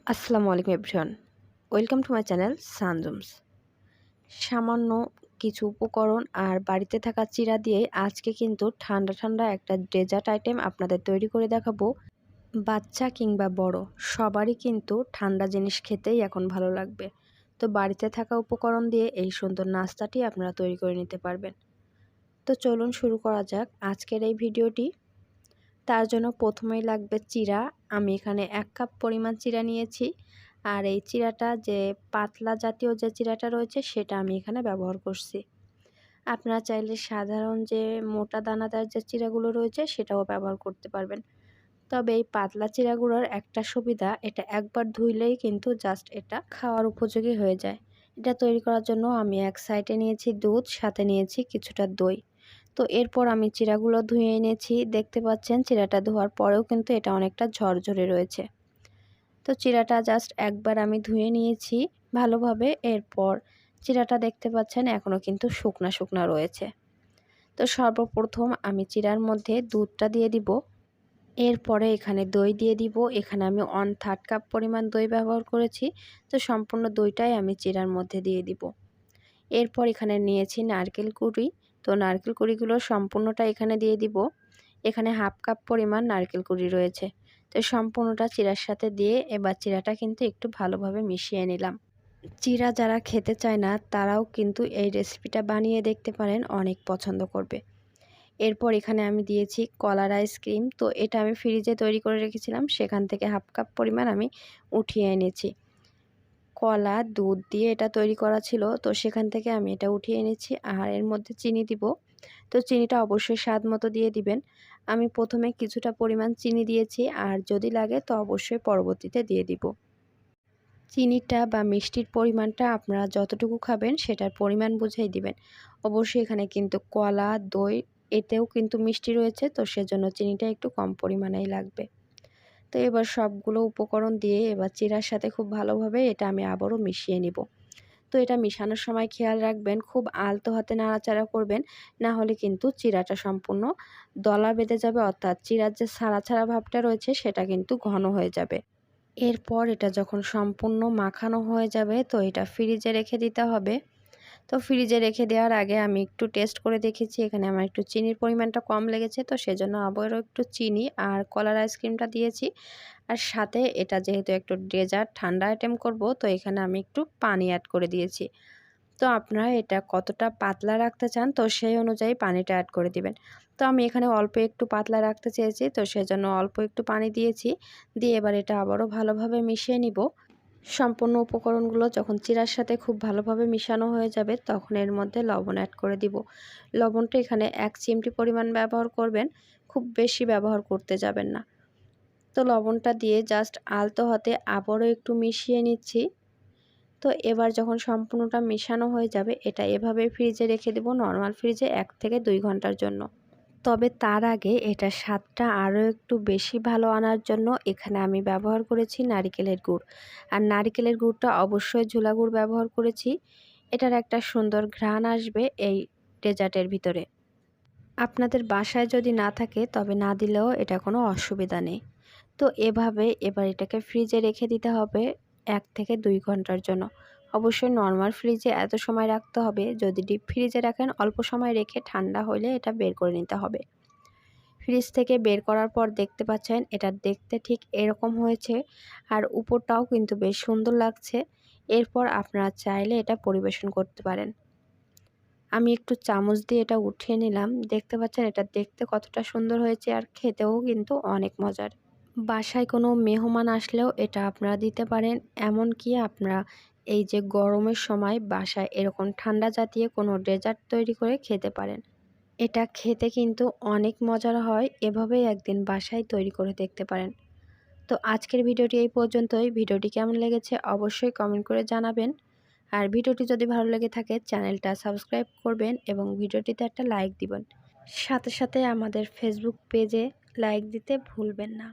আসসালামু আলাইকুম everyone, welcome to my channel সানজুমস। সামান্য কিছু উপকরণ আর বাড়িতে থাকা চিড়া দিয়ে আজকে কিন্তু ঠান্ডা ঠান্ডা একটা ডেজার্ট আইটেম আপনাদের তৈরি করে দেখাবো। বাচ্চা কিংবা বড় সবারই কিন্তু ঠান্ডা জিনিস খেতেই এখন ভালো লাগবে। তো বাড়িতে থাকা উপকরণ দিয়ে এই সুন্দর নাস্তাটি আপনারা তৈরি করে নিতে পারবেন। তো চলুন শুরু করা যাক আজকের এই ভিডিওটি। তার জন্য প্রথমেই লাগবে চিড়া। আমি এখানে 1 কাপ পরিমাণ চিড়া নিয়েছি। আর এই চিড়াটা যে পাতলা জাতীয় যে চিড়াটা রয়েছে সেটা আমি এখানে ব্যবহার করছি। আপনারা চাইলে সাধারণ যে মোটা দানাদার যে চিড়াগুলো রয়েছে সেটাও ব্যবহার করতে পারবেন। তবে এই পাতলা চিড়াগুলোর একটা সুবিধা, এটা একবার ধুইলেই কিন্তু জাস্ট এটা খাওয়ার উপযোগী হয়ে যায়। এটা তৈরি করার জন্য আমি এক সাইডে নিয়েছি দুধ, সাথে নিয়েছি কিছুটা দই। তো এরপর আমি চিড়াগুলো ধুয়ে এনেছি। দেখতে পাচ্ছেন চিড়াটা ধোয়ার পরেও কিন্তু এটা অনেকটা ঝরঝরে রয়েছে। তো চিড়াটা জাস্ট একবার আমি ধুয়ে নিয়েছি ভালোভাবে। এরপর চিড়াটা দেখতে পাচ্ছেন এখনও কিন্তু শুকনা শুকনা রয়েছে। তো সর্বপ্রথম আমি চিড়ার মধ্যে দুধটা দিয়ে দিব। এরপরে এখানে দই দিয়ে দিব। এখানে আমি 1/3 কাপ পরিমাণ দই ব্যবহার করেছি। তো সম্পূর্ণ দইটাই আমি চিড়ার মধ্যে দিয়ে দিব। এরপর এখানে নিয়েছি নারকেল কুড়ি। তো নারকেল কুড়িগুলো সম্পূর্ণটা এখানে দিয়ে দিব। এখানে 1/2 কাপ পরিমাণ নারকেল কুড়ি রয়েছে। তো সম্পূর্ণটা চিড়ার সাথে দিয়ে এবার চিড়াটা কিন্তু একটু ভালোভাবে মিশিয়ে নিলাম। চিড়া যারা খেতে চায় না তারাও কিন্তু এই রেসিপিটা বানিয়ে দেখতে পারেন, অনেক পছন্দ করবে। এরপর এখানে আমি দিয়েছি কলার আইসক্রিম। তো এটা আমি ফ্রিজে তৈরি করে রেখেছিলাম, সেখান থেকে 1/2 কাপ পরিমাণ আমি উঠিয়ে এনেছি। কলা দুধ দিয়ে এটা তৈরি করা ছিল, তো সেখান থেকে আমি এটা উঠিয়ে এনেছি। আর এর মধ্যে চিনি দিব। তো চিনিটা অবশ্যই স্বাদ মতো দিয়ে দিবেন। আমি প্রথমে কিছুটা পরিমাণ চিনি দিয়েছি, আর যদি লাগে তো অবশ্যই পরবর্তীতে দিয়ে দিব। চিনিটা বা মিষ্টির পরিমাণটা আপনারা যতটুকু খাবেন সেটার পরিমাণ বুঝেই দিবেন। অবশ্যই এখানে কিন্তু কলা দই এতেও কিন্তু মিষ্টি রয়েছে, তো সেজন্য চিনিটা একটু কম পরিমাণেই লাগবে। তো এবার সবগুলো উপকরণ দিয়ে এবার চিড়ার সাথে খুব ভালোভাবে এটা আমি আবারও মিশিয়ে নিব। তো এটা মিশানোর সময় খেয়াল রাখবেন, খুব আলতো হাতে নাড়াচাড়া করবেন, না হলে কিন্তু চিড়াটা সম্পূর্ণ দলা বেঁধে যাবে, অর্থাৎ চিড়ার যে ছাড়া ছাড়া ভাবটা রয়েছে সেটা কিন্তু ঘন হয়ে যাবে। এরপর এটা যখন সম্পূর্ণ মাখানো হয়ে যাবে তো এটা ফ্রিজে রেখে দিতে হবে। তো ফ্রিজে রেখে দেওয়ার আগে আমি একটু টেস্ট করে দেখেছি, এখানে আমার একটু চিনির পরিমাণটা কম লেগেছে, তো সেজন্য আবারও একটু চিনি আর কলার আইসক্রিমটা দিয়েছি। আর সাথে এটা যেহেতু একটু ডেজার্ট ঠান্ডা আইটেম করব, তো এখানে আমি একটু পানি অ্যাড করে দিয়েছি। তো আপনারা এটা কতটা পাতলা রাখতে চান তো সেই অনুযায়ী পানিটা অ্যাড করে দিবেন। তো আমি এখানে অল্প একটু পাতলা রাখতে চেয়েছি, তো সেজন্য অল্প একটু পানি দিয়েছি। দিয়ে এবার এটা আবারও ভালোভাবে মিশিয়ে নিব। সম্পূর্ণ উপকরণগুলো যখন চিড়ার সাথে খুব ভালোভাবে মিশানো হয়ে যাবে তখন এর মধ্যে লবণ অ্যাড করে দিব। লবণটা এখানে 1 চিমটি পরিমাণ ব্যবহার করবেন, খুব বেশি ব্যবহার করতে যাবেন না। তো লবণটা দিয়ে জাস্ট আলতো হাতে আবারও একটু মিশিয়ে নিচ্ছি। তো এবার যখন সম্পূর্ণটা মেশানো হয়ে যাবে এটা এভাবে ফ্রিজে রেখে দেব, নর্মাল ফ্রিজে 1 থেকে 2 ঘন্টার জন্য। তবে তার আগে এটার স্বাদটা আরও একটু বেশি ভালো আনার জন্য এখানে আমি ব্যবহার করেছি নারিকেলের গুড়। আর নারিকেলের গুড়টা অবশ্যই ঝোলা গুড় ব্যবহার করেছি। এটার একটা সুন্দর ঘ্রাণ আসবে এই ডেজার্টের ভিতরে। আপনাদের বাসায় যদি না থাকে তবে না দিলেও এটা কোনো অসুবিধা নেই। তো এভাবে এবার এটাকে ফ্রিজে রেখে দিতে হবে 1 থেকে 2 ঘন্টার জন্য। অবশ্যই নর্মাল ফ্রিজে এত সময় রাখতে হবে, যদি ডিপ ফ্রিজে রাখেন অল্প সময় রেখে ঠান্ডা হলে এটা বের করে নিতে হবে। ফ্রিজ থেকে বের করার পর দেখতে পাচ্ছেন এটা দেখতে ঠিক এরকম হয়েছে, আর উপরটাও কিন্তু বেশ সুন্দর লাগছে। এরপর আপনারা চাইলে এটা পরিবেশন করতে পারেন। আমি একটু চামচ দিয়ে এটা উঠিয়ে নিলাম। দেখতে পাচ্ছেন এটা দেখতে কতটা সুন্দর হয়েছে, আর খেতেও কিন্তু অনেক মজার। বাসায় কোনো মেহমান আসলেও এটা আপনারা দিতে পারেন। এমনকি আপনারা এই যে গরমের সময় বাসায় এরকম ঠান্ডা জাতীয় কোনো ডেজার্ট তৈরি করে খেতে পারেন। এটা খেতে কিন্তু অনেক মজার হয়। এভাবেই একদিন বাসায় তৈরি করে দেখতে পারেন। তো আজকের ভিডিওটি এই পর্যন্তই। ভিডিওটি কেমন লেগেছে অবশ্যই কমেন্ট করে জানাবেন। আর ভিডিওটি যদি ভালো লেগে থাকে চ্যানেলটা সাবস্ক্রাইব করবেন এবং ভিডিওটিতে একটা লাইক দিবেন। সাথে সাথে আমাদের ফেসবুক পেজে লাইক দিতে ভুলবেন না।